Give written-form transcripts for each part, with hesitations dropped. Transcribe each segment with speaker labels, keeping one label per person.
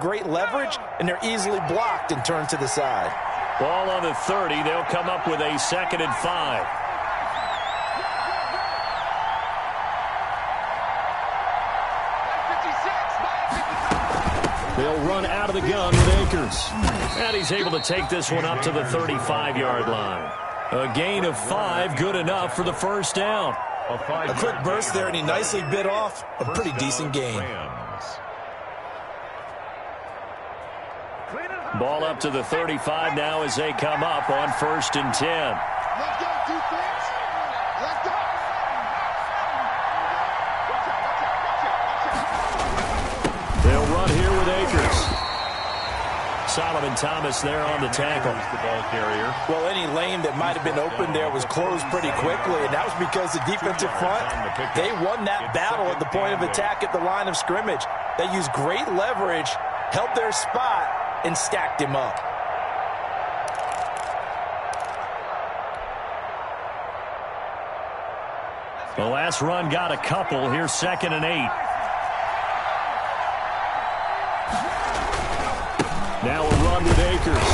Speaker 1: great leverage, and they're easily blocked and turned to the side.
Speaker 2: Ball on the 30. They'll come up with a 2nd and 5. They'll run out of the gun with Akers. And he's able to take this one up to the 35-yard line. A gain of 5, good enough for the first down.
Speaker 1: A quick burst there, and he nicely bit off a pretty decent gain.
Speaker 2: Ball up to the 35 now as they come up on 1st and 10.
Speaker 3: Let's go, defense. Let's go.
Speaker 2: They'll run here with Akers. Solomon Thomas there on the tackle.
Speaker 4: The ball carrier.
Speaker 1: Well, any lane that might have been open there was closed pretty quickly, and that was because the defensive front, they won that battle at the point of attack at the line of scrimmage. They used great leverage, held their spot, and stacked him up.
Speaker 2: The last run got a couple. Here's 2nd and 8. Now a run with Akers.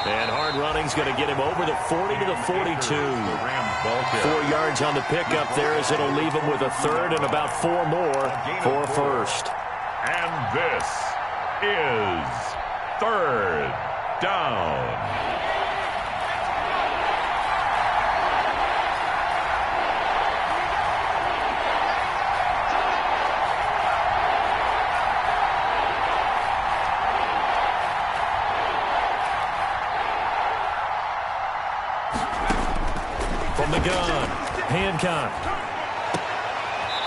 Speaker 2: And hard running's going to get him over the 40 to the 42. 4 yards on the pickup there as it'll leave him with a 3rd and about 4 more for 1st.
Speaker 4: And this is 3rd down.
Speaker 2: From the gun, Hancock.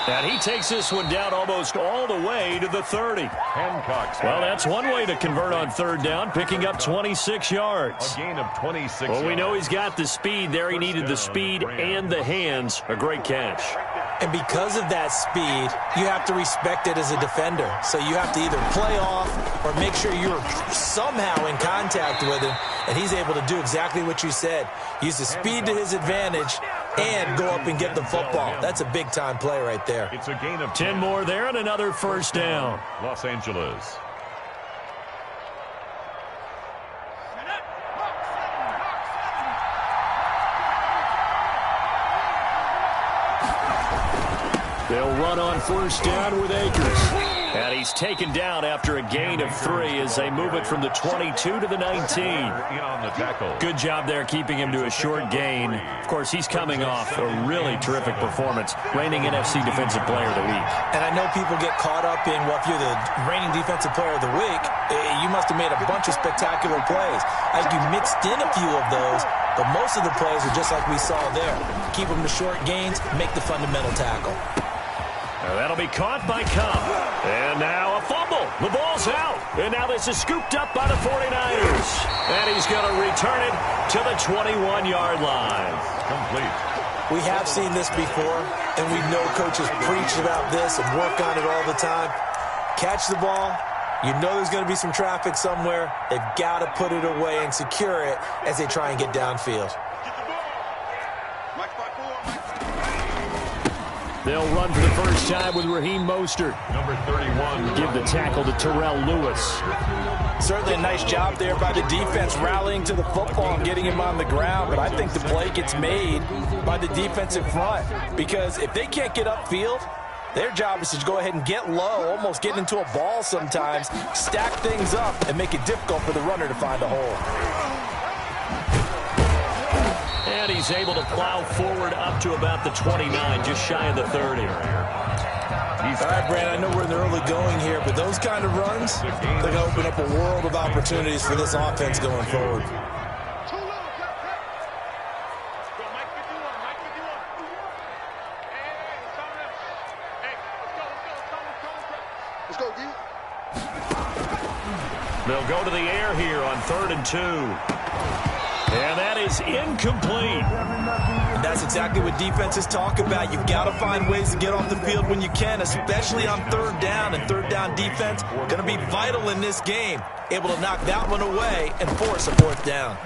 Speaker 2: And he takes this one down almost all the way to the 30. Well, that's one way to convert on 3rd down, picking up 26 yards.
Speaker 4: A gain of 26
Speaker 2: Well, we
Speaker 4: yards.
Speaker 2: know he's got the speed there. He needed the speed and the hands. A great catch.
Speaker 1: And because of that speed, you have to respect it as a defender. So you have to either play off or make sure you're somehow in contact with him. And he's able to do exactly what you said. Use the speed to his advantage and go up and get the football. That's a big-time play right there.
Speaker 4: It's a gain of
Speaker 2: 10 more there and another 1st down.
Speaker 4: Los Angeles.
Speaker 2: They'll run on 1st down with Akers. And he's taken down after a gain of 3 as they move it from the 22 to the 19.
Speaker 4: In on the tackle.
Speaker 2: Good job there keeping him to a short gain. Of course, he's coming off a really terrific performance, reigning NFC Defensive Player of the Week.
Speaker 1: And I know people get caught up in, well, if you're the reigning Defensive Player of the Week, you must have made a bunch of spectacular plays. I think you mixed in a few of those, but most of the plays are just like we saw there. Keep them to short gains, make the fundamental tackle.
Speaker 2: Now that'll be caught by Cup. And now a fumble. The ball's out. And now this is scooped up by the 49ers. And he's going to return it to the 21-yard line.
Speaker 4: Complete.
Speaker 1: We have seen this before, and we know coaches preach about this and work on it all the time. Catch the ball. You know there's going to be some traffic somewhere. They've got to put it away and secure it as they try and get downfield.
Speaker 2: They'll run for the first time with Raheem Mostert.
Speaker 4: Number 31.
Speaker 2: Give the tackle to Terrell Lewis.
Speaker 1: Certainly a nice job there by the defense rallying to the football and getting him on the ground, but I think the play gets made by the defensive front because if they can't get upfield, their job is to go ahead and get low, almost get into a ball sometimes, stack things up, and make it difficult for the runner to find a hole.
Speaker 2: And he's able to plow forward up to about the 29, just shy of the 30.
Speaker 1: All right, Brand, I know we're in the early going here, but those kind of runs, they're going to open up a world of opportunities for this offense going forward.
Speaker 2: They'll go to the air here on 3rd and 2. And that is incomplete.
Speaker 1: And that's exactly what defenses talk about. You've got to find ways to get off the field when you can, especially on 3rd down. And 3rd down defense going to be vital in this game. Able to knock that one away and force a 4th down.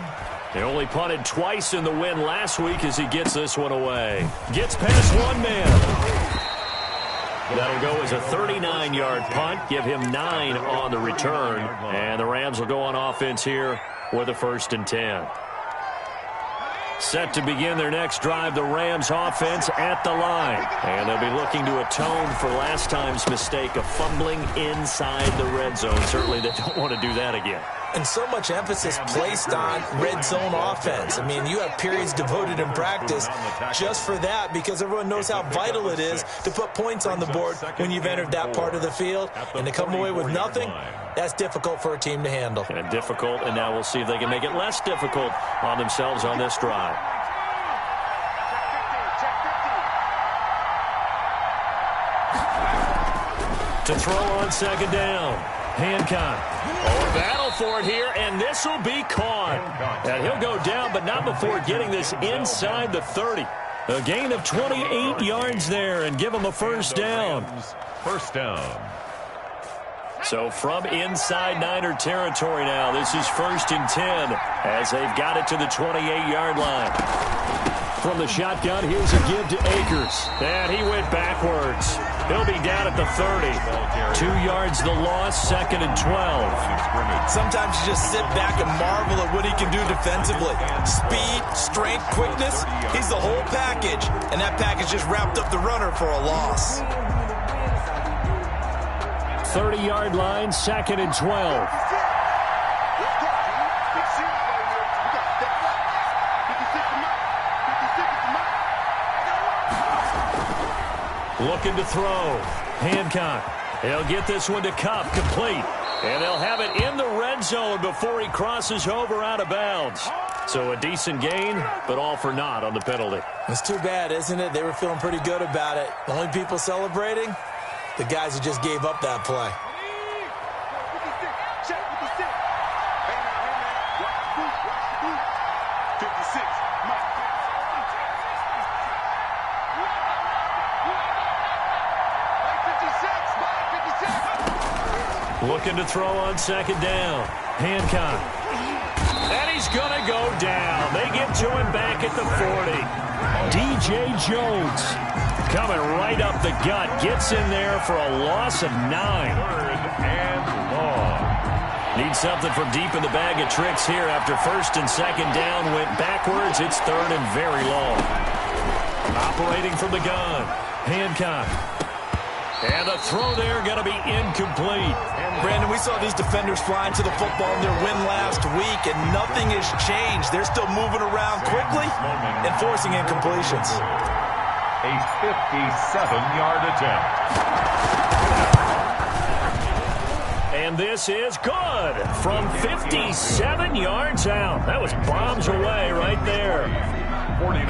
Speaker 2: They only punted twice in the win last week as he gets this one away. Gets past one man. That'll go as a 39-yard punt, give him 9 on the return, and the Rams will go on offense here with a 1st and 10. Set to begin their next drive, the Rams offense at the line. And they'll be looking to atone for last time's mistake of fumbling inside the red zone. Certainly they don't want to do that again.
Speaker 1: And so much emphasis placed on red zone offense. I mean, you have periods devoted in practice just for that because everyone knows how vital it is to put points on the board when you've entered that part of the field. And to come away with nothing, that's difficult for a team to handle.
Speaker 2: And difficult, and now we'll see if they can make it less difficult on themselves on this drive. To throw on 2nd down. Hancock. Oh, battle for it here, and this will be caught. And he'll go down, but not before getting this inside the 30. A gain of 28 yards there, and give him a 1st down.
Speaker 4: 1st down.
Speaker 2: So from inside Niner territory now, this is 1st and 10 as they've got it to the 28-yard line. From the shotgun, here's a give to Akers. And he went backwards. He'll be down at the 30. 2 yards the loss, 2nd and 12.
Speaker 1: Sometimes you just sit back and marvel at what he can do defensively. Speed, strength, quickness, he's the whole package. And that package just wrapped up the runner for a loss.
Speaker 2: 30-yard line, 2nd and 12. Looking to throw. Hancock. He'll get this one to Cup, complete. And they'll have it in the red zone before he crosses over out of bounds. So a decent gain, but all for naught on the penalty.
Speaker 1: It's too bad, isn't it? They were feeling pretty good about it. The only people celebrating, the guys who just gave up that play.
Speaker 2: Looking to throw on 2nd down. Hancock. And he's going to go down. They get to him back at the 40. DJ Jones coming right up the gut. Gets in there for a loss of 9.
Speaker 4: 3rd and long.
Speaker 2: Need something from deep in the bag of tricks here after 1st and 2nd down. Went backwards. It's 3rd and very long. Operating from the gun. Hancock. And the throw there going to be incomplete.
Speaker 1: Brandon, we saw these defenders flying to the football in their win last week, and nothing has changed. They're still moving around quickly and forcing incompletions.
Speaker 4: A 57-yard attempt.
Speaker 2: And this is good from 57 yards out. That was bombs away right there.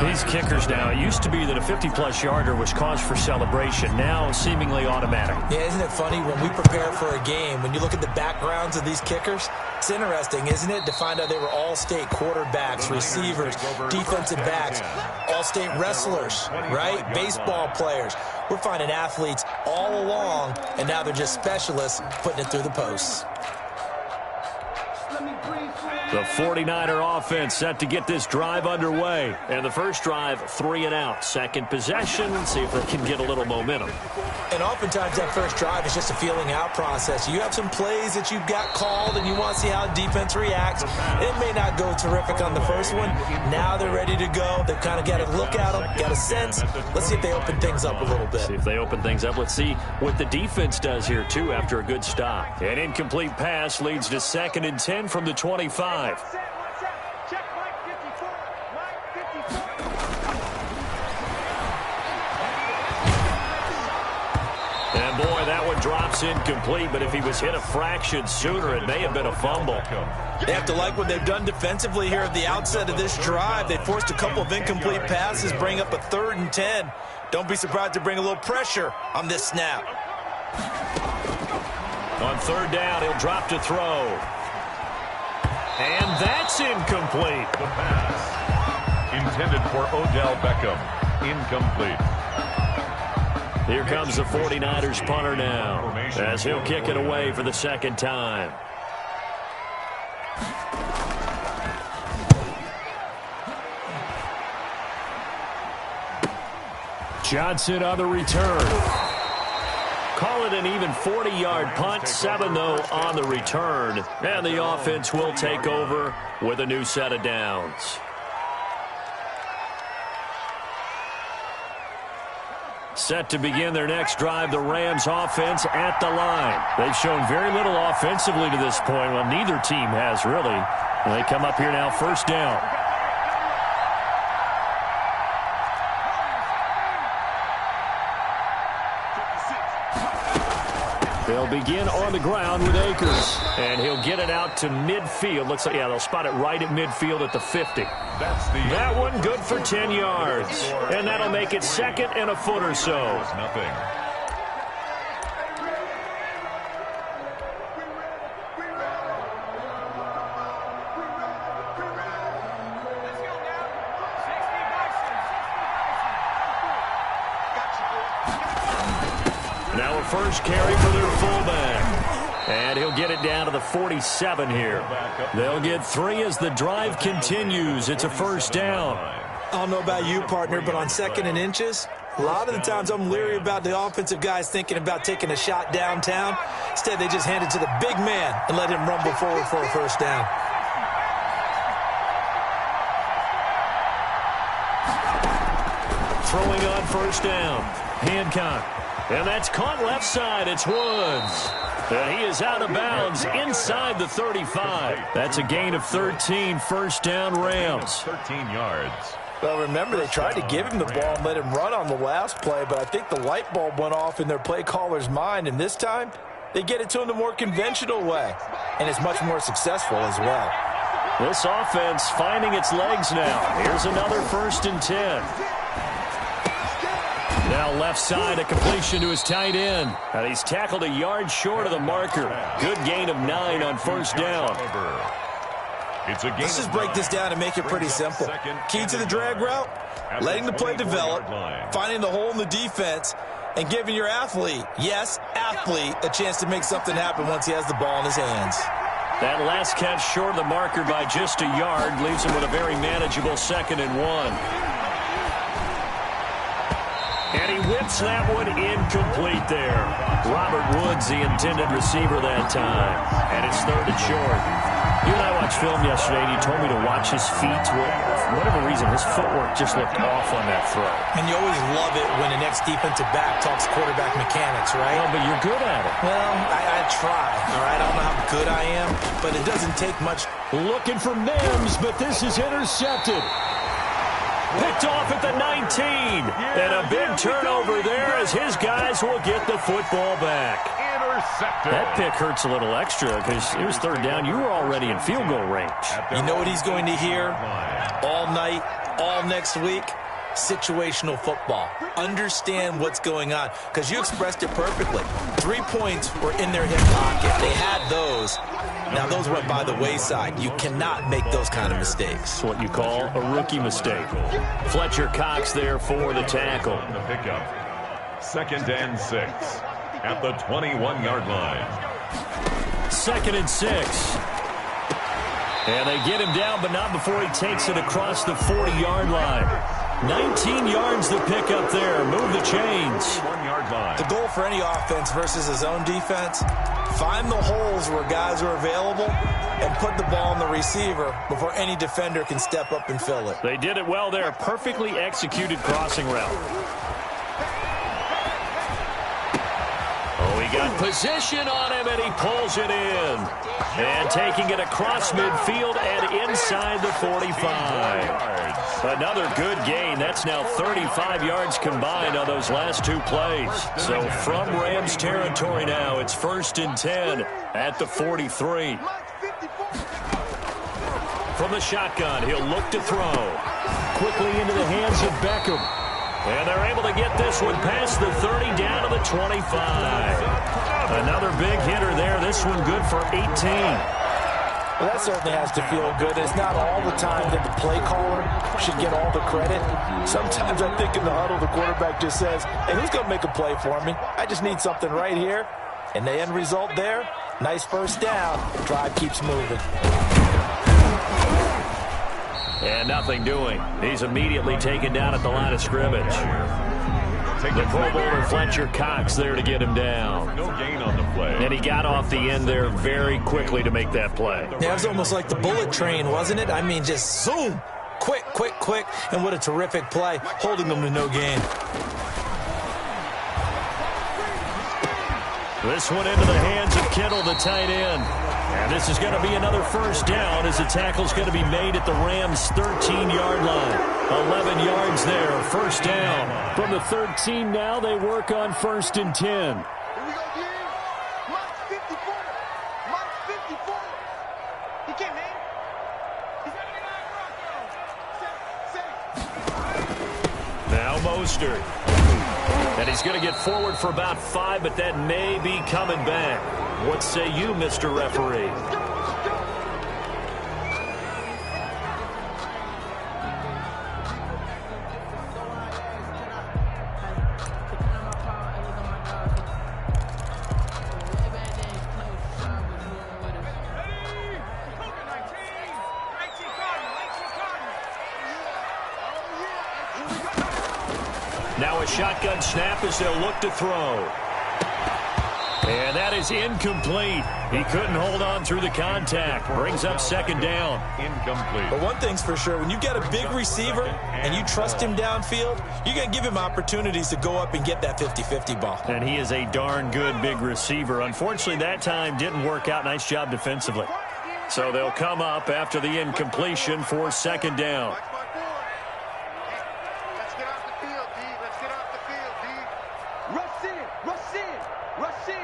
Speaker 2: These kickers now, it used to be that a 50-plus yarder was cause for celebration. Now seemingly automatic.
Speaker 1: Yeah, isn't it funny when we prepare for a game, when you look at the backgrounds of these kickers, it's interesting, isn't it, to find out they were all-state quarterbacks, receivers, defensive backs, all-state wrestlers, right? Baseball players. We're finding athletes all along, and now they're just specialists putting it through the posts.
Speaker 2: The 49er offense set to get this drive underway. And the first drive, 3 and out. Second possession, see if they can get a little momentum.
Speaker 1: And oftentimes that first drive is just a feeling out process. You have some plays that you've got called and you want to see how defense reacts. It may not go terrific on the first one. Now they're ready to go. They've kind of got to look at them, got a sense. Let's see if they open things up a little bit.
Speaker 2: See if they open things up. Let's see what the defense does here, too, after a good stop. An incomplete pass leads to 2nd and 10 from the 25. And boy, that one drops incomplete, but if he was hit a fraction sooner, it may have been a fumble.
Speaker 1: They have to like what they've done defensively here at the outset of this drive. They forced a couple of incomplete passes, bring up a 3rd and 10. Don't be surprised to bring a little pressure on this snap.
Speaker 2: On 3rd down, he'll drop to throw. And that's incomplete.
Speaker 4: The pass intended for Odell Beckham. Incomplete.
Speaker 2: Here comes the 49ers punter now as he'll kick it away for the 2nd time. Johnson on the return. Call it an even 40-yard punt, 7 though on the return. And the offense will take over with a new set of downs. Set to begin their next drive, the Rams offense at the line. They've shown very little offensively to this point. Well, neither team has really. And they come up here now, first down. They'll begin on the ground with Akers. And he'll get it out to midfield. Looks like, yeah, they'll spot it right at midfield at the 50. That one good for 10 yards. And that'll make it second and a foot or so.
Speaker 4: Nothing.
Speaker 2: Now a first carry for their fullback. And he'll get it down to the 47 here. They'll get 3 as the drive continues. It's a first down.
Speaker 1: I don't know about you, partner, but on second and inches, a lot of the times I'm leery about the offensive guys thinking about taking a shot downtown. Instead, they just hand it to the big man and let him rumble forward for a first down.
Speaker 2: Throwing on first down. Hancock. And that's caught left side. It's Woods. And he is out of bounds inside the 35. That's a gain of 13. First down, Rams.
Speaker 4: 13 yards.
Speaker 1: Well, remember, they tried to give him the ball and let him run on the last play, but I think the light bulb went off in their play caller's mind, and this time they get it to him the more conventional way, and it's much more successful as well.
Speaker 2: This offense finding its legs now. Here's another 1st and 10. Now left side, a completion to his tight end. And he's tackled a yard short of the marker. Good gain of 9 on first down.
Speaker 1: Let's just break this down and make it pretty simple. Key to the drag route, letting the play develop, finding the hole in the defense, and giving your athlete, yes, athlete, a chance to make something happen once he has the ball in his hands.
Speaker 2: That last catch short of the marker by just a yard leaves him with a very manageable 2nd and 1. And he whips that one incomplete there. Robert Woods, the intended receiver that time. And it's 3rd and short. You and I watched film yesterday, and you told me to watch his feet. Well, for whatever reason, his footwork just looked off on that throw.
Speaker 1: And you always love it when an ex-defensive back talks quarterback mechanics, right?
Speaker 2: Well, but you're good at it.
Speaker 1: Well, I try, all right? I don't know how good I am, but it doesn't take much.
Speaker 2: Looking for Mims, but this is intercepted. Picked off at the 19. And a big turnover there as his guys will get the football back.
Speaker 4: Intercepted.
Speaker 2: That pick hurts a little extra because it was 3rd down. You were already in field goal range.
Speaker 1: You know what he's going to hear all night, all next week? Situational football. Understand what's going on, because you expressed it perfectly. 3 points were in their hip pocket. They had those. Now, those went by the wayside. You cannot make those kind of mistakes.
Speaker 2: It's what you call a rookie mistake. Fletcher Cox there for the tackle.
Speaker 4: The pickup. 2nd and 6 at the 21-yard line.
Speaker 2: 2nd and 6. And they get him down, but not before he takes it across the 40-yard line. 19 yards to pick up there. Move the chains.
Speaker 4: 1-yard line.
Speaker 1: The goal for any offense versus his own defense, find the holes where guys are available and put the ball on the receiver before any defender can step up and fill it.
Speaker 2: They did it well there. Perfectly executed crossing route. Oh, he got position on him, and he pulls it in. And taking it across midfield and inside the 45. Another good gain. That's now 35 yards combined on those last 2 plays. So from Rams territory now, it's 1st and 10 at the 43. From the shotgun, he'll look to throw. Quickly into the hands of Beckham. And they're able to get this one past the 30 down to the 25. Another big hitter there. This one good for 18.
Speaker 1: Well, that certainly has to feel good. It's not all the time that the play caller should get all the credit. Sometimes I think in the huddle, the quarterback just says, hey, who's going to make a play for me? I just need something right here. And the end result there, nice first down. Drive keeps moving.
Speaker 2: And nothing doing. He's immediately taken down at the line of scrimmage. The Pro Bowler Fletcher Cox there to get him down.
Speaker 4: No gain on the play.
Speaker 2: And he got off the end there very quickly to make that play.
Speaker 1: Yeah, it was almost like the bullet train, wasn't it? I mean, just zoom. Quick, quick, quick. And what a terrific play, holding them to no gain.
Speaker 2: This one into the hands of Kittle, the tight end. And this is going to be another first down as the tackle's going to be made at the Rams' 13-yard line. 11 yards there, first down. From the 13 now, they work on 1st and 10.
Speaker 3: Here we go, D. Mike's 54. Mike's 54. He can't hang. He's got to
Speaker 2: Now Mostert. And he's going to get forward for about 5, but that may be coming back. What say you, Mr. Referee? Now a shotgun snap as they'll look to throw. And that is incomplete. He couldn't hold on through the contact. Brings up 2nd down.
Speaker 4: Incomplete.
Speaker 1: But one thing's for sure, when you got a big receiver and you trust him downfield, you're going to give him opportunities to go up and get that 50-50 ball.
Speaker 2: And he is a darn good big receiver. Unfortunately, that time didn't work out. Nice job defensively. So they'll come up after the incompletion for 2nd down.
Speaker 3: Let's get off the field, D. Let's get off the field, D. Rush in. Rush in. Rush in.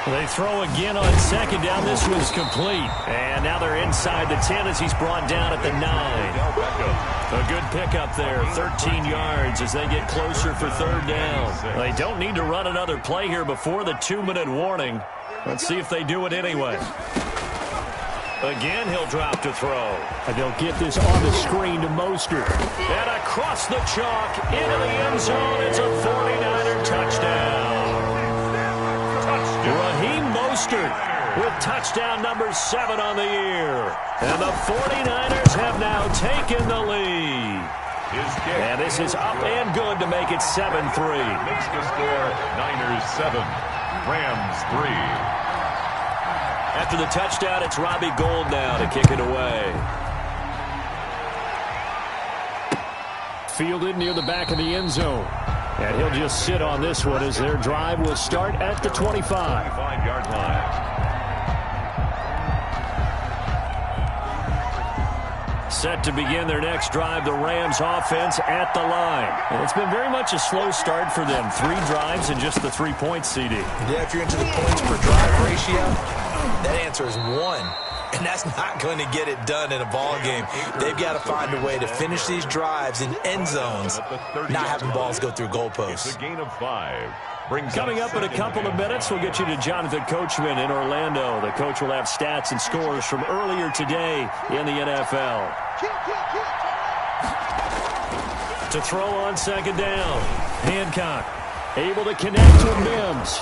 Speaker 2: They throw again on 2nd down. This one's complete. And now they're inside the 10 as he's brought down at the 9. A good pickup there, 13 yards as they get closer for 3rd down. They don't need to run another play here before the 2-minute warning. Let's see if they do it anyway. Again, he'll drop to throw. And they'll get this on the screen to Mostert. And across the chalk, into the end zone. It's a 49er touchdown. Raheem Mostert with touchdown number 7 on the year. And the 49ers have now taken the lead. And this is up and good to make it 7-3.
Speaker 4: Makes the score Niners 7, Rams 3.
Speaker 2: After the touchdown, it's Robbie Gould now to kick it away. Fielded near the back of the end zone. And he'll just sit on this one as their drive will start at the 25.
Speaker 4: 25-yard line.
Speaker 2: Set to begin their next drive, the Rams offense at the line. And it's been very much a slow start for them. 3 drives and just the 3 points, CD.
Speaker 1: Yeah, if you're into the points per drive ratio, that answer is 1. And that's not going to get it done in a ball game. They've got to find a way to finish these drives in end zones, not having balls go through goalposts.
Speaker 4: It's a gain of 5.
Speaker 2: Coming up in a couple of minutes, we'll get you to Jonathan Coachman in Orlando. The coach will have stats and scores from earlier today in the NFL. To throw on 2nd down. Hancock able to connect to Mims.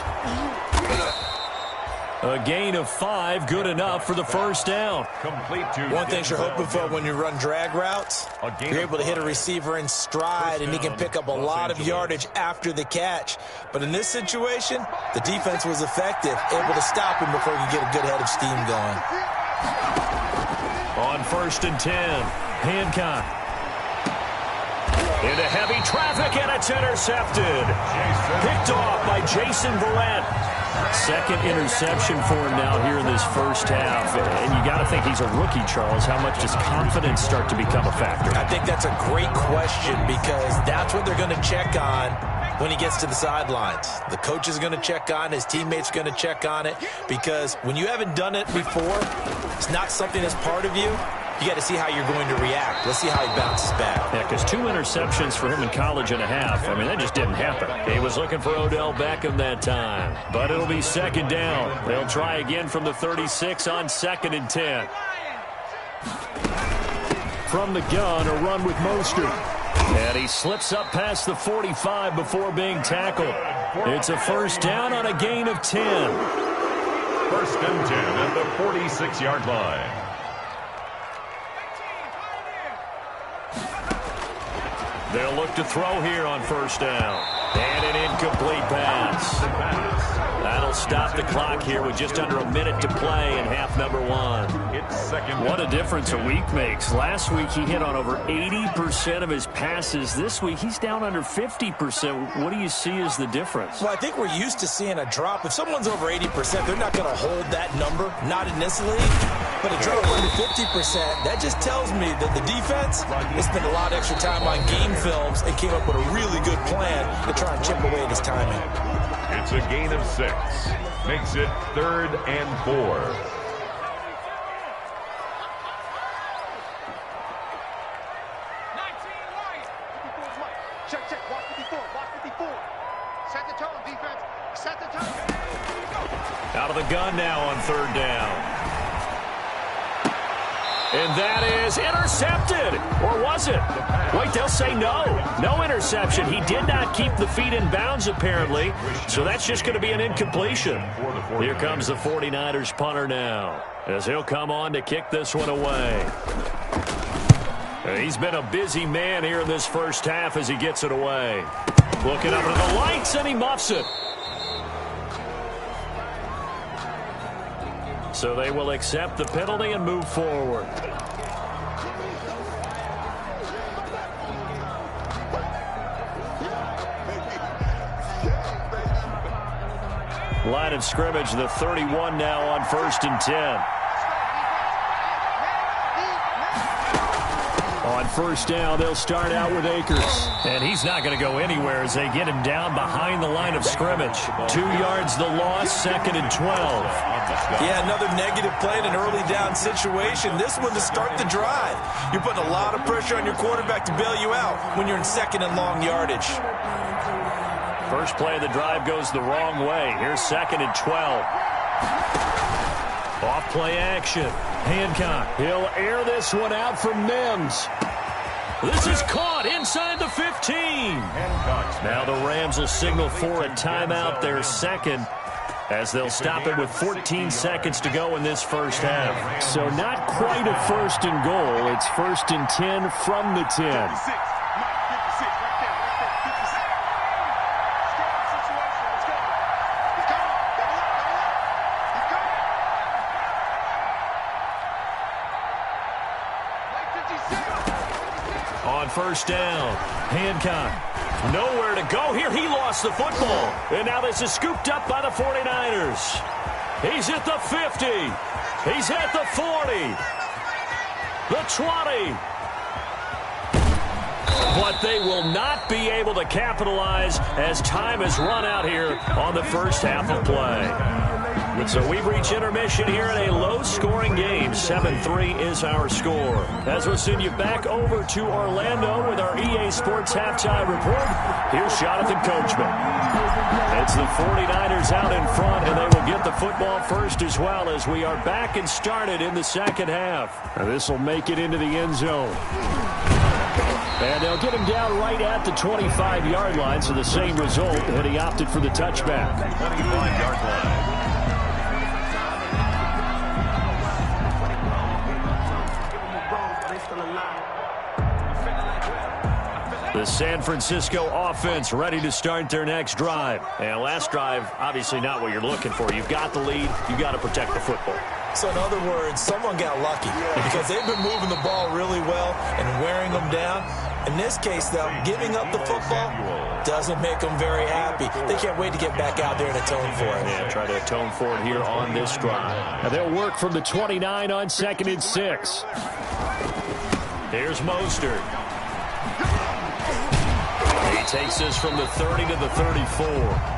Speaker 2: A gain of 5, good enough for the first down.
Speaker 4: Complete to
Speaker 1: One thing you're hoping for when you run drag routes, you're able to hit a receiver in stride and he can pick up a lot of yardage after the catch. But in this situation, the defense was effective, able to stop him before he could get a good head of steam going.
Speaker 2: On 1st and 10, Hancock. Into heavy traffic, and it's intercepted. Picked off by Jason Verrett. 2nd interception for him now here in this first half. And you got to think he's a rookie, Charles. How much does confidence start to become a factor?
Speaker 1: I think that's a great question because that's what they're going to check on when he gets to the sidelines. The coach is going to check on, his teammates are going to check on it, because when you haven't done it before, it's not something that's part of you. You got to see how you're going to react. Let's see how he bounces back.
Speaker 2: Yeah, because 2 interceptions for him in college and a half. I mean, that just didn't happen. He was looking for Odell Beckham that time. But it'll be 2nd down. They'll try again from the 36 on 2nd and 10. From the gun, a run with Mostert. And he slips up past the 45 before being tackled. It's a first down on a gain of 10.
Speaker 4: 1st and 10 at the 46-yard line.
Speaker 2: They'll look to throw here on first down. And an incomplete pass. That'll stop the clock here with just under a minute to play in half number one.
Speaker 5: What a difference a week makes. Last week he hit on over 80% of his passes. This week he's down under 50%. What do you see as the difference?
Speaker 1: Well, I think we're used to seeing a drop. If someone's over 80%, they're not going to hold that number, not in this league. But a drop under 50%, that just tells me that the defense has spent a lot of extra time on game films and came up with a really good plan to try and chip away at his timing.
Speaker 4: It's a gain of 6. Makes it 3rd and 4.
Speaker 3: 19 right. 54 is right. Check, check. Watch 54. Watch 54. Set the tone, defense. Set the tone.
Speaker 2: Out of the gun now on third down. And that is intercepted. Or was it? Wait, they'll say no. No interception. He did not keep the feet in bounds, apparently. So that's just going to be an incompletion. Here comes the 49ers punter now, as he'll come on to kick this one away. He's been a busy man here in this first half as he gets it away. Looking up at the lights, and he muffs it. So they will accept the penalty and move forward. Line of scrimmage, the 31 now on 1st and 10. On first down, they'll start out with Akers. And he's not going to go anywhere as they get him down behind the line of scrimmage. 2 yards the loss, 2nd and 12.
Speaker 1: Yeah, another negative play in an early down situation. This one to start the drive. You're putting a lot of pressure on your quarterback to bail you out when you're in 2nd and long yardage.
Speaker 2: First play of the drive goes the wrong way. Here's 2nd and 12. Off play action. Hancock. He'll air this one out from Mims. This is caught inside the 15. Now the Rams will signal for a timeout, their second, as they'll stop it with 14 seconds to go in this first half.
Speaker 5: So not quite a 1st and goal. It's 1st and 10 from the 10.
Speaker 2: On first down, Hancock. Nowhere to go here. He lost the football. And now this is scooped up by the 49ers. He's at the 50. He's at the 40. The 20. But they will not be able to capitalize as time has run out here on the first half of play. So we've reached intermission here in a low-scoring game. 7-3 is our score. As we'll send you back over to Orlando with our EA Sports Halftime Report, here's Jonathan Coachman. It's the 49ers out in front, and they will get the football first as well as we are back and started in the second half.
Speaker 5: Now this will make it into the end zone. And they'll get him down right at the 25-yard line, so the same result, and he opted for the touchback.
Speaker 4: 25-yard line.
Speaker 2: The San Francisco offense ready to start their next drive. And last drive, obviously not what you're looking for. You've got the lead. You've got to protect the football.
Speaker 1: So in other words, someone got lucky because they've been moving the ball really well and wearing them down. In this case, though, giving up the football doesn't make them very happy. They can't wait to get back out there and atone for it.
Speaker 2: Yeah, try to atone for it here on this drive.
Speaker 5: Now they'll work from the 29 on 2nd and 6.
Speaker 2: Here's Mostert. He takes this from the 30 to the 34.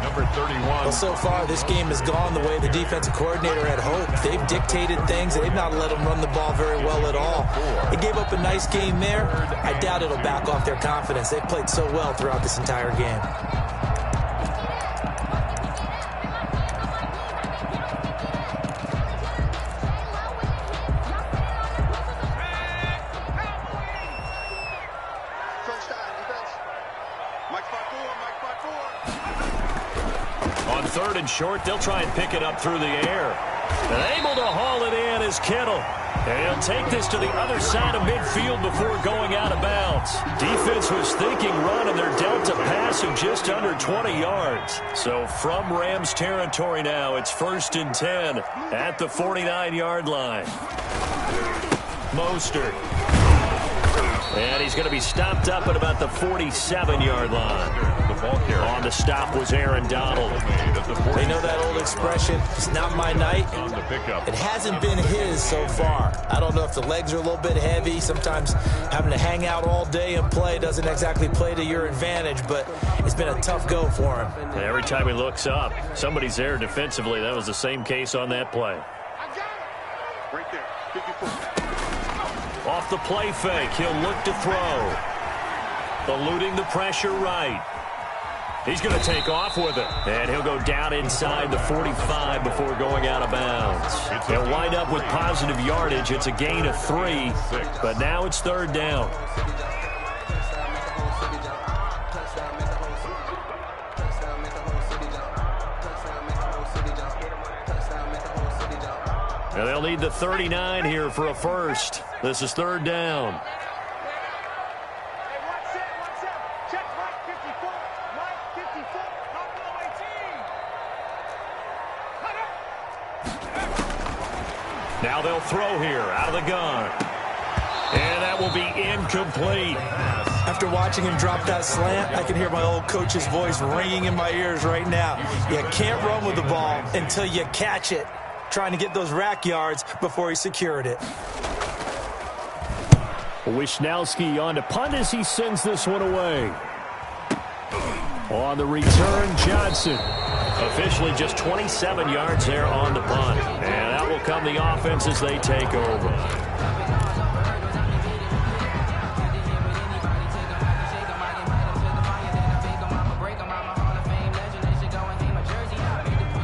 Speaker 4: Number 31.
Speaker 1: Well, so far, this game has gone the way the defensive coordinator had hoped. They've dictated things. They've not let them run the ball very well at all. They gave up a nice game there. I doubt it'll back off their confidence. They've played so well throughout this entire game.
Speaker 2: On 3rd and short, they'll try and pick it up through the air. And able to haul it in is Kittle.
Speaker 5: And he'll take this to the other side of midfield before going out of bounds. Defense was thinking run, and they're dealt a pass of just under 20 yards. So from Rams territory now, it's 1st and 10 at the 49-yard line. Mostert. And he's going to be stopped up at about the 47-yard line. On the stop was Aaron Donald.
Speaker 1: They know that old expression, it's not my night. It hasn't been his so far. I don't know if the legs are a little bit heavy. Sometimes having to hang out all day and play doesn't exactly play to your advantage, but it's been a tough go for him.
Speaker 5: And every time he looks up, somebody's there defensively. That was the same case on that play.
Speaker 3: Right there, 54.
Speaker 5: Off the play fake, he'll look to throw. Eluding the pressure right. He's going to take off with it. And he'll go down inside the 45 before going out of bounds. He'll wind up with positive yardage. It's a gain of 3, but now it's 3rd down. Now they'll need the 39 here for a first. This is 3rd down. Now they'll throw here out of the gun. And that will be incomplete.
Speaker 1: After watching him drop that slant, I can hear my old coach's voice ringing in my ears right now. You can't run with the ball until you catch it. Trying to get those rack yards before he secured it.
Speaker 5: Wisnowski on to punt as he sends this one away. On the return, Johnson. Officially just 27 yards there on the punt. And that will come the offense as they take over.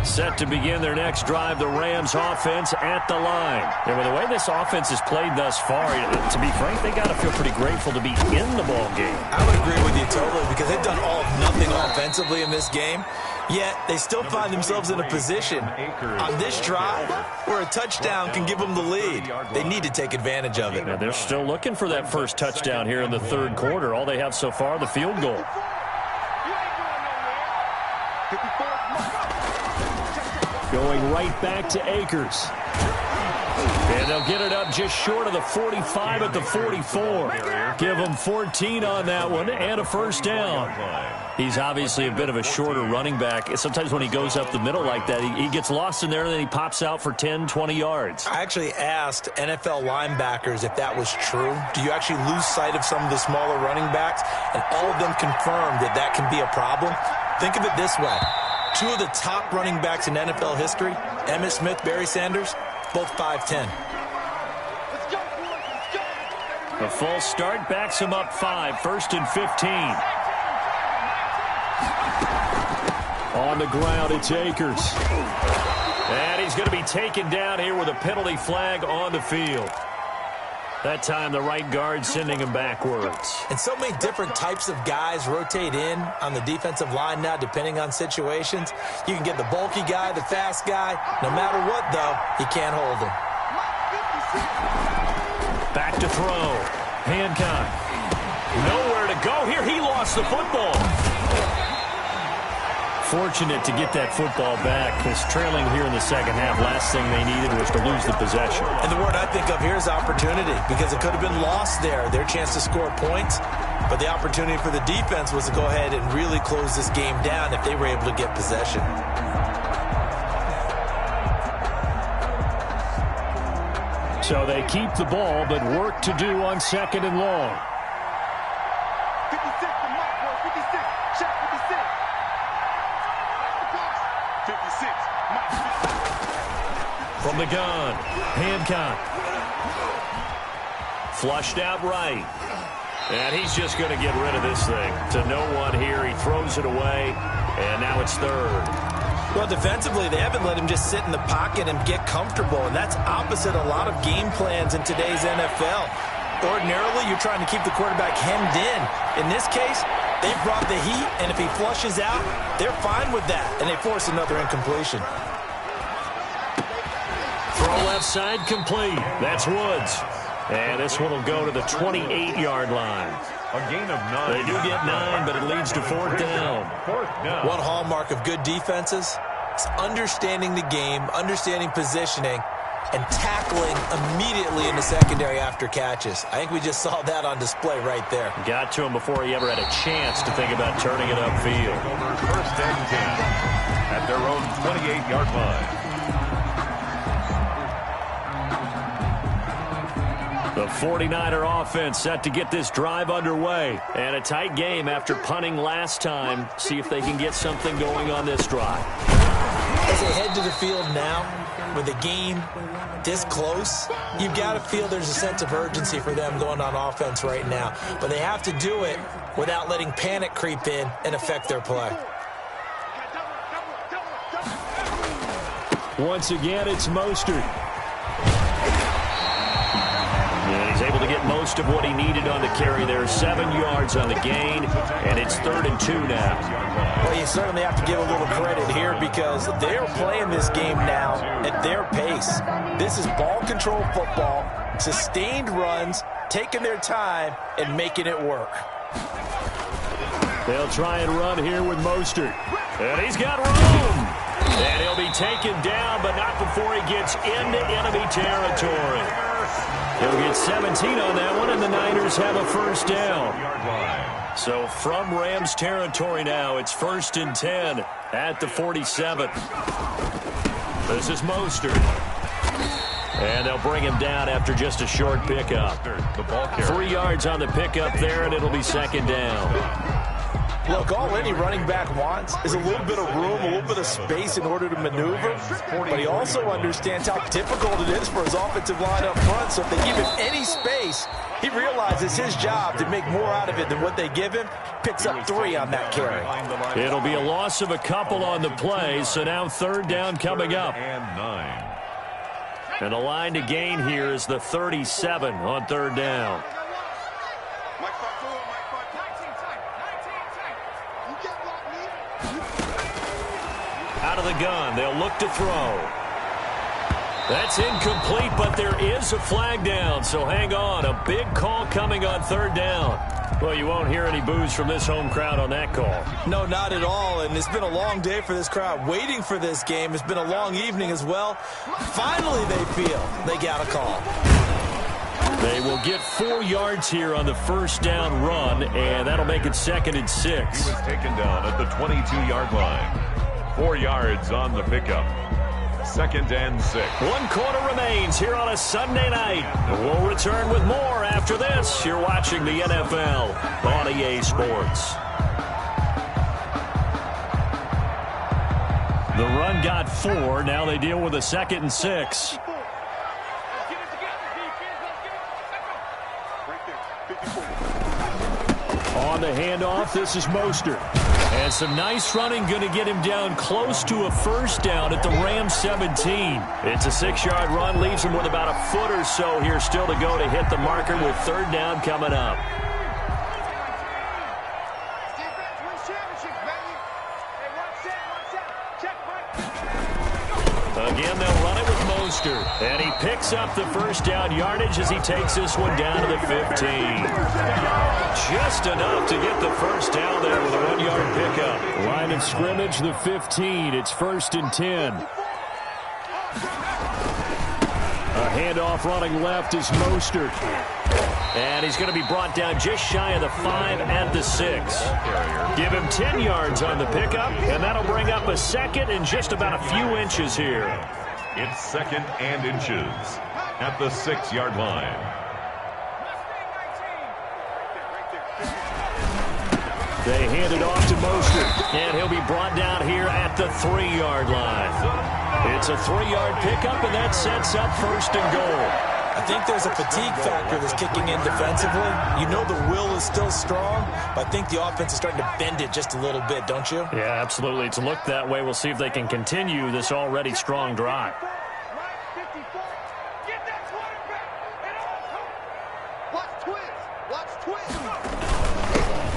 Speaker 5: Set to begin their next drive, the Rams offense at the line. And with the way this offense has played thus far, to be frank, they got to feel pretty grateful to be in the ball game.
Speaker 1: I would agree with you totally because they've done all of nothing offensively in this game. Yet they still find themselves in a position on this drive where a touchdown can give them the lead. They need to take advantage of it.
Speaker 5: And they're still looking for that first touchdown here in the 3rd quarter. All they have so far, the field goal. Going right back to Akers. And they'll get it up just short of the 45 at the 44. Give them 14 on that one and a first down. He's obviously a bit of a shorter running back. Sometimes when he goes up the middle like that, he gets lost in there and then he pops out for 10, 20 yards.
Speaker 1: I actually asked NFL linebackers if that was true. Do you actually lose sight of some of the smaller running backs? And all of them confirmed that that can be a problem. Think of it this way. 2 of the top running backs in NFL history, Emmitt Smith, Barry Sanders, both 5'10".
Speaker 5: A false start backs him up 5, 1st and 15. On the ground, it's Akers. And he's going to be taken down here with a penalty flag on the field. That time, the right guard sending him backwards.
Speaker 1: And so many different types of guys rotate in on the defensive line now, depending on situations. You can get the bulky guy, the fast guy. No matter what, though, he can't hold him.
Speaker 5: Back to throw. Hancock. Nowhere to go here. He lost the football. Fortunate to get that football back, because trailing here in the second half, last thing they needed was to lose the possession.
Speaker 1: And the word I think of here is opportunity, because it could have been lost there, their chance to score points. But the opportunity for the defense was to go ahead and really close this game down if they were able to get possession.
Speaker 5: So they keep the ball, but work to do on 2nd and long.
Speaker 3: 56, the mark, boy, 56. Check 56. 56, Mike.
Speaker 5: From the gun, Hancock. Flushed out right. And he's just going to get rid of this thing. To no one here, he throws it away, and now it's 3rd.
Speaker 1: Well, defensively, they haven't let him just sit in the pocket and get comfortable, and that's opposite a lot of game plans in today's NFL. Ordinarily, you're trying to keep the quarterback hemmed in. In this case, they've brought the heat, and if he flushes out, they're fine with that, and they force another incompletion.
Speaker 5: Throw left side complete. That's Woods. And this one will go to the 28-yard line.
Speaker 4: A gain of 9.
Speaker 5: They do get 9, but it leads to fourth down.
Speaker 1: One hallmark of good defenses is understanding the game, understanding positioning, and tackling immediately in the secondary after catches. I think we just saw that on display right there.
Speaker 5: Got to him before he ever had a chance to think about turning it upfield.
Speaker 4: First and 10 at their own 28-yard line.
Speaker 5: The 49er offense set to get this drive underway. And a tight game after punting last time. See if they can get something going on this drive.
Speaker 1: As they head to the field now, with the game this close, you've got to feel there's a sense of urgency for them going on offense right now. But they have to do it without letting panic creep in and affect their play.
Speaker 5: Once again, it's Mostert. And he's able to get most of what he needed on the carry there. 7 yards on the gain, and it's 3rd and 2 now.
Speaker 1: Well, you certainly have to give a little credit here because they're playing this game now at their pace. This is ball control football, sustained runs, taking their time, and making it work.
Speaker 5: They'll try and run here with Mostert. And he's got room. And he'll be taken down, but not before he gets into enemy territory. He'll get 17 on that one, and the Niners have a first down. So from Rams territory now, it's 1st and 10 at the 47. This is Mostert. And they'll bring him down after just a short pickup. 3 yards on the pickup there, and it'll be 2nd down.
Speaker 1: Look, all any running back wants is a little bit of room, a little bit of space in order to maneuver, but he also understands how difficult it is for his offensive line up front, so if they give him any space, he realizes his job to make more out of it than what they give him, picks up 3 on that carry.
Speaker 5: It'll be a loss of a couple on the play, so now 3rd down coming up. And the line to gain here is the 37 on 3rd down. Out of the gun, they'll look to throw. That's incomplete, but there is a flag down, so hang on. A big call coming on 3rd down. Well, you won't hear any boos from this home crowd on that call.
Speaker 1: No, not at all, and it's been a long day for this crowd waiting for this game. It's been a long evening as well. Finally, they feel they got a call.
Speaker 5: They will get 4 yards here on the first down run, and that'll make it 2nd and 6.
Speaker 4: He was taken down at the 22-yard line. 4 yards on the pickup. 2nd and 6.
Speaker 5: 1 quarter remains here on a Sunday night. We'll return with more after this. You're watching the NFL on EA Sports. The run got 4. Now they deal with a 2nd and 6. On the handoff, this is Mostert. And some nice running, going to get him down close to a first down at the Rams 17. It's a 6-yard run, leaves him with about a foot or so here still to go to hit the marker with 3rd down coming up. Again, they'll run it with Mostert. And he picks up the first down yardage as he takes this one down to the 15. Just enough to get the first down there with a 1-yard pickup. Line of scrimmage, the 15. It's 1st and 10. A handoff running left is Mostert. And he's going to be brought down just shy of the 5 at the 6. Give him 10 yards on the pickup, and that'll bring up a 2nd and just about a few inches here.
Speaker 4: It's 2nd and inches at the 6-yard line.
Speaker 5: They hand it off to Mostert, and he'll be brought down here at the 3-yard line. It's a 3-yard pickup, and that sets up 1st and goal.
Speaker 1: I think there's a fatigue factor that's kicking in defensively. You know the will is still strong, but I think the offense is starting to bend it just a little bit, don't you?
Speaker 5: Yeah, absolutely. It's looked that way. We'll see if they can continue this already strong drive.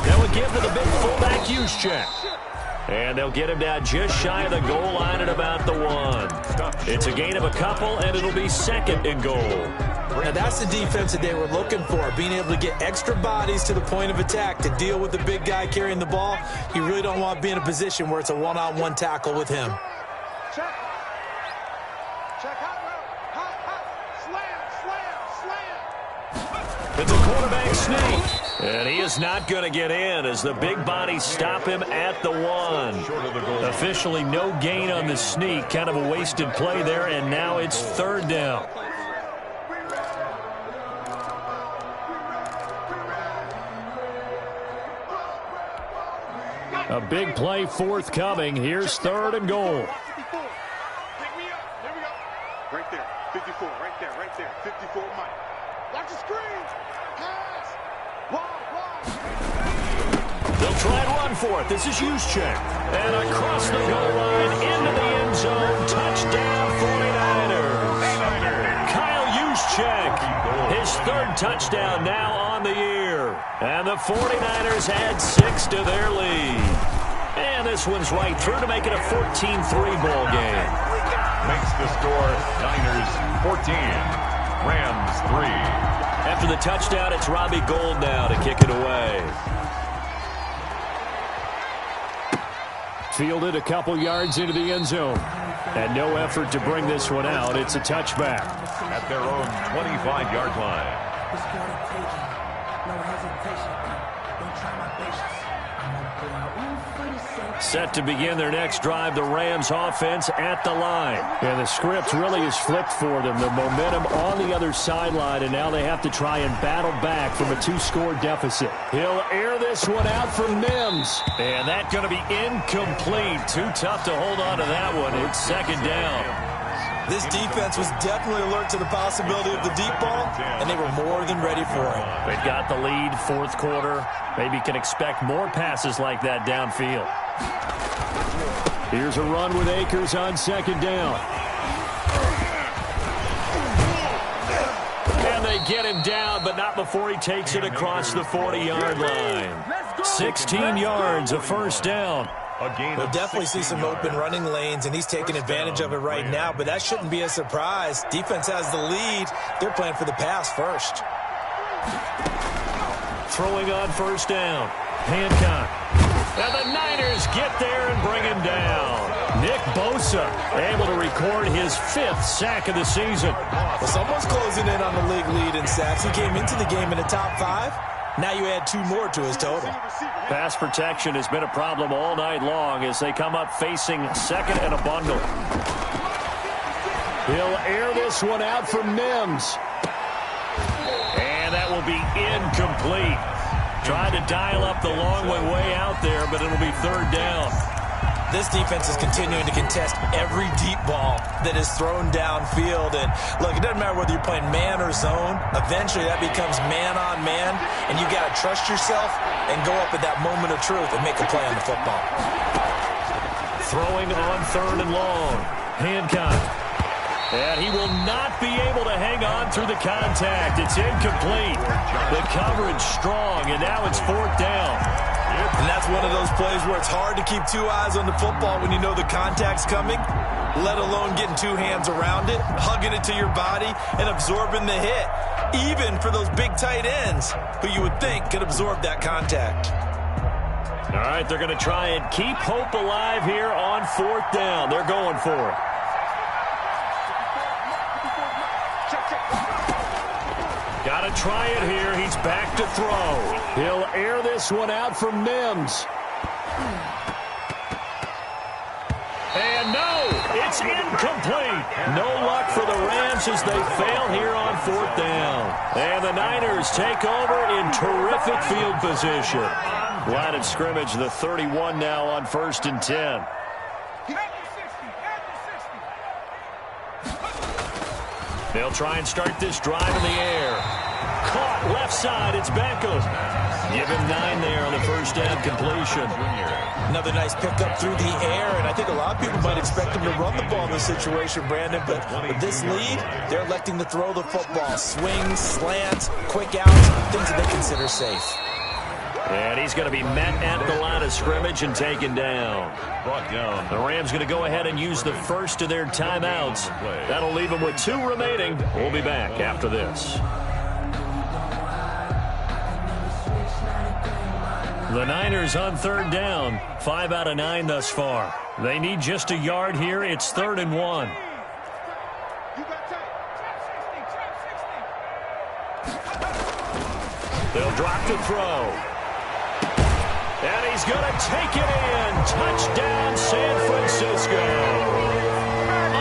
Speaker 5: That would give to the big fullback use check. And they'll get him down just shy of the goal line at about the 1. It's a gain of a couple, and it'll be 2nd and goal.
Speaker 1: Now that's the defense that they were looking for, being able to get extra bodies to the point of attack to deal with the big guy carrying the ball. You really don't want to be in a position where it's a one-on-one tackle with him.
Speaker 3: Check. Check hot route. Hot. Slam.
Speaker 5: It's a quarterback sneak. And he is not going to get in as the big bodies stop him at the 1. Officially no gain on the sneak. Kind of a wasted play there, and now it's 3rd down. A big play forthcoming. Here's 3rd and goal.
Speaker 3: Pick me up. Here we go. Right there. 54. Right there. 54 Mike. Watch the screen. Pass.
Speaker 5: They'll try and run for it. This is Juszczyk. And across the goal line into the end zone. Touchdown 49ers. Kyle Juszczyk. His 3rd touchdown now on the year. And the 49ers add 6 to their lead. And this one's right through to make it a 14-3 ball game.
Speaker 4: Makes the score Niners 14, Rams 3.
Speaker 5: After the touchdown, it's Robbie Gould now to kick it away. Fielded a couple yards into the end zone. And no effort to bring this one out. It's a touchback.
Speaker 4: At their own 25-yard line.
Speaker 5: Set to begin their next drive, the Rams offense at the line. And the script really is flipped for them. The momentum on the other sideline, and now they have to try and battle back from a 2-score deficit. He'll air this one out for Mims. And that's going to be incomplete. Too tough to hold on to that one. It's 2nd down.
Speaker 1: This defense was definitely alert to the possibility of the deep ball, and they were more than ready for it.
Speaker 5: They've got the lead, 4th quarter. Maybe can expect more passes like that downfield. Here's a run with Akers on 2nd down. And they get him down, but not before he takes it across the 40-yard line. 16 yards, a 1st down.
Speaker 1: We'll definitely see some open running lanes, and he's taking advantage of it right now, but that shouldn't be a surprise. Defense has the lead. They're playing for the pass first.
Speaker 5: Throwing on 1st down. Hancock. And the Niners get there and bring him down. Nick Bosa able to record his 5th sack of the season.
Speaker 1: Well, someone's closing in on the league lead in sacks. He came into the game in the top 5. Now you add 2 more to his total.
Speaker 5: Pass protection has been a problem all night long as they come up facing 2nd and a bundle. He'll air this one out for Mims. And that will be incomplete. Tried to dial up the long way out there, but it'll be 3rd down.
Speaker 1: This defense is continuing to contest every deep ball that is thrown downfield. And, look, it doesn't matter whether you're playing man or zone. Eventually, that becomes man-on-man, and you got to trust yourself and go up at that moment of truth and make a play on the football.
Speaker 5: Throwing on 3rd and long. Hancock. And he will not be able to hang on through the contact. It's incomplete. The coverage strong, and now it's 4th down.
Speaker 1: And that's one of those plays where it's hard to keep 2 eyes on the football when you know the contact's coming, let alone getting 2 hands around it, hugging it to your body, and absorbing the hit, even for those big tight ends who you would think could absorb that contact.
Speaker 5: All right, they're going to try and keep hope alive here on 4th down. They're going for it. Got to try it here. He's back to throw. He'll air this one out for Mims. And no, it's incomplete. No luck for the Rams as they fail here on 4th down. And the Niners take over in terrific field position. Line of scrimmage, the 31 now on 1st and 10. They'll try and start this drive in the air. Caught left side. It's Beckham. Give him 9 there on the 1st down completion.
Speaker 1: Another nice pickup through the air, and I think a lot of people might expect him to run the ball in this situation, Brandon, but with this lead, they're electing to throw the football. Swings, slants, quick outs, things that they consider safe.
Speaker 2: And he's going to be met at the line of scrimmage and taken down.
Speaker 4: Brought down.
Speaker 2: The Rams going to go ahead and use the first of their timeouts. That'll leave them with 2 remaining. We'll be back after this. The Niners on 3rd down. 5 out of 9 thus far. They need just a yard here. It's 3rd and 1. They'll drop to throw. And he's going to take it in. Touchdown, San Francisco.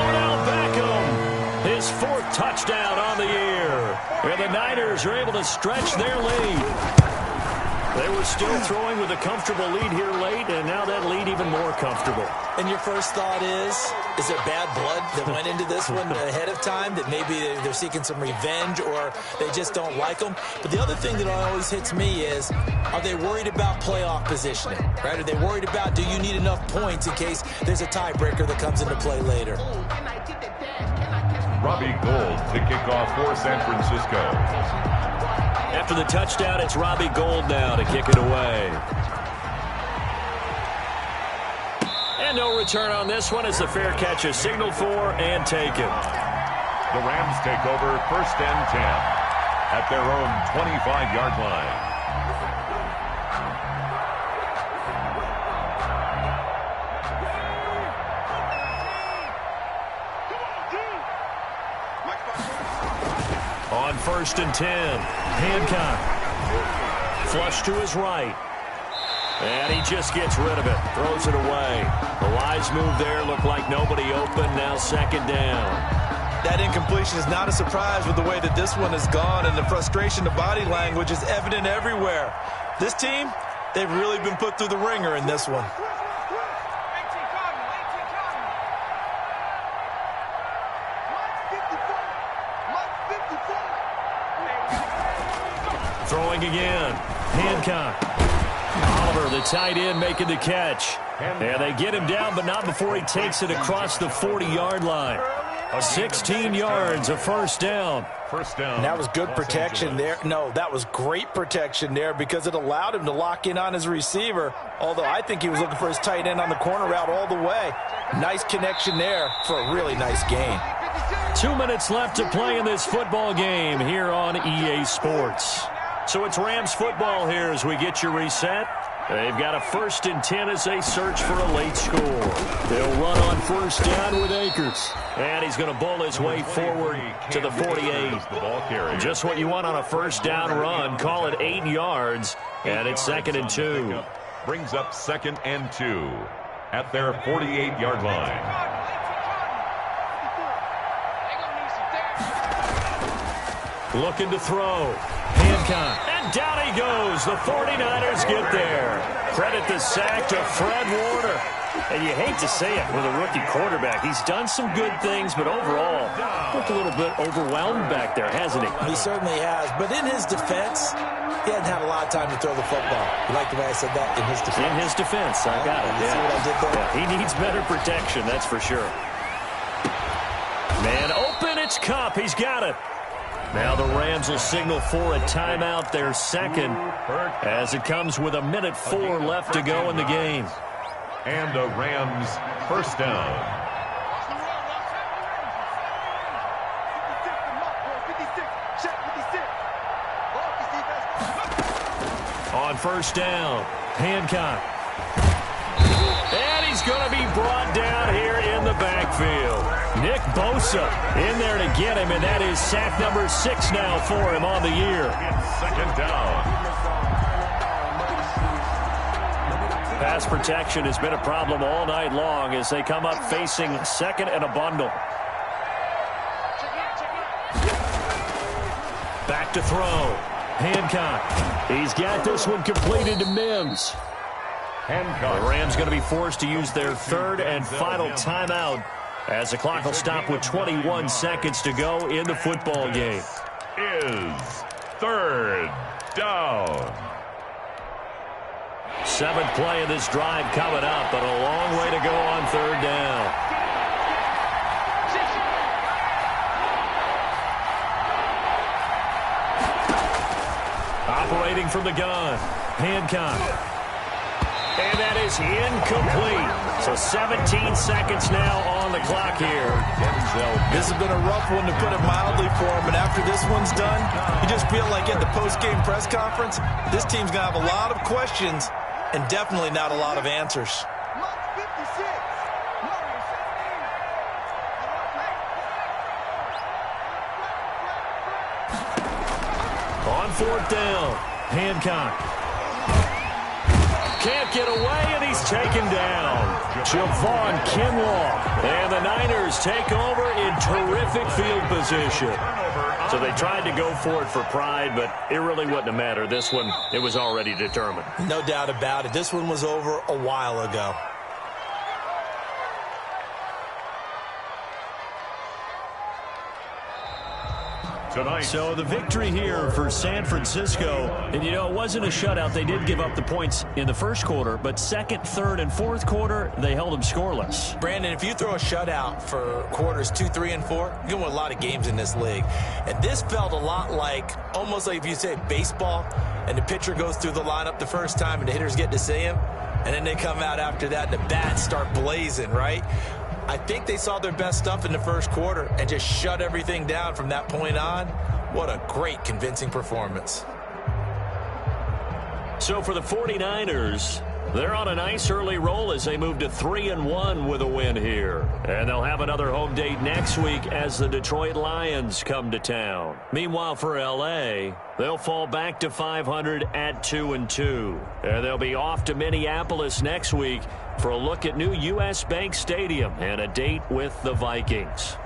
Speaker 2: Odell Beckham, his 4th touchdown on the year. And the Niners are able to stretch their lead. They were still throwing with a comfortable lead here late, and now that lead even more comfortable.
Speaker 1: And your first thought is there bad blood that went into this one ahead of time, that maybe they're seeking some revenge or they just don't like them? But the other thing that always hits me is, are they worried about playoff positioning, right? Are they worried about, do you need enough points in case there's a tiebreaker that comes into play later?
Speaker 4: Robbie Gould to kick off for San Francisco.
Speaker 2: After the touchdown, it's Robbie Gould now to kick it away. And no return on this one as the fair catch is signaled for and taken.
Speaker 4: The Rams take over 1st and 10 at their own 25-yard line.
Speaker 2: On 1st and 10, Hancock. Flush to his right. And he just gets rid of it. Throws it away. The wise move there. Looked like nobody open. Now 2nd down.
Speaker 1: That incompletion is not a surprise with the way that this one has gone, and the frustration, the body language is evident everywhere. This team, they've really been put through the ringer in this one.
Speaker 2: Throwing again. Hancock. Oliver, the tight end, making the catch. And they get him down, but not before he takes it across the 40-yard line. 16 yards, a 1st down.
Speaker 4: First down.
Speaker 1: And that was good protection there. No, that was great protection there because it allowed him to lock in on his receiver, although I think he was looking for his tight end on the corner route all the way. Nice connection there for a really nice gain.
Speaker 2: 2 minutes left to play in this football game here on EA Sports. So it's Rams football here as we get you reset. They've got a 1st and 10 as they search for a late score. They'll run on 1st down with Akers. And he's going to bull his way forward to the 48. Just what you want on a 1st down run. Call it 8 yards. And it's 2nd and 2.
Speaker 4: Brings up 2nd and 2 at their 48-yard line.
Speaker 2: Looking to throw. Hancock. And down he goes. The 49ers get there. Credit the sack to Fred Warner. And you hate to say it with a rookie quarterback. He's done some good things, but overall, looked a little bit overwhelmed back there, hasn't he?
Speaker 1: He certainly has. But in his defense, he hasn't had a lot of time to throw the football. You like the way I said that? In his defense.
Speaker 2: In his defense. I got it.
Speaker 1: You see what I did there?
Speaker 2: Yeah, he needs better protection, that's for sure. Man open, it's Kupp. He's got it. Now the Rams will signal for a timeout, their 2nd, as it comes with 1:04 left to go in the game.
Speaker 4: And the Rams 1st down.
Speaker 2: On 1st down, Hancock. And he's going to be brought down here in the backfield. Nick Bosa in there to get him, and that is sack number 6 now for him on the year.
Speaker 4: 2nd down.
Speaker 2: Pass protection has been a problem all night long as they come up facing 2nd and a bundle. Back to throw. Hancock. He's got this one completed to Mims.
Speaker 4: Hancock.
Speaker 2: The Rams going to be forced to use their 3rd and final timeout as the clock will stop with 21 seconds to go in the football game.
Speaker 4: Is 3rd down.
Speaker 2: 7th play of this drive coming up, but a long way to go on 3rd down. Operating from the gun.
Speaker 5: Hancock. And that is incomplete. So 17 seconds now on the clock here.
Speaker 1: This has been a rough one, to put it mildly, for him. And after this one's done, you just feel like at the post-game press conference, this team's going to have a lot of questions and definitely not a lot of answers.
Speaker 5: On fourth down, Hancock. Can't get away, and he's taken down. Javon Kinlaw. And the Niners take over in terrific field position. So they tried to go for it for pride, but it really wouldn't have mattered. This one, it was already determined.
Speaker 1: No doubt about it. This one was over a while ago.
Speaker 4: Tonight.
Speaker 5: So the victory here for San Francisco. And, you know, it wasn't a shutout. They did give up the points in the first quarter, but second, third, and fourth quarter, they held them scoreless.
Speaker 1: Brandon, if you throw a shutout for quarters 2, 3, and 4, you're going to win a lot of games in this league. And this felt a lot like, almost like if you say baseball, and the pitcher goes through the lineup the first time and the hitters get to see him, and then they come out after that and the bats start blazing, right? I think they saw their best stuff in the first quarter and just shut everything down from that point on. What a great, convincing performance.
Speaker 5: So for the 49ers, they're on a nice early roll as they move to 3-1 with a win here. And they'll have another home date next week as the Detroit Lions come to town. Meanwhile, for L.A., they'll fall back to 500 at 2-2. And they'll be off to Minneapolis next week for a look at new U.S. Bank Stadium and a date with the Vikings.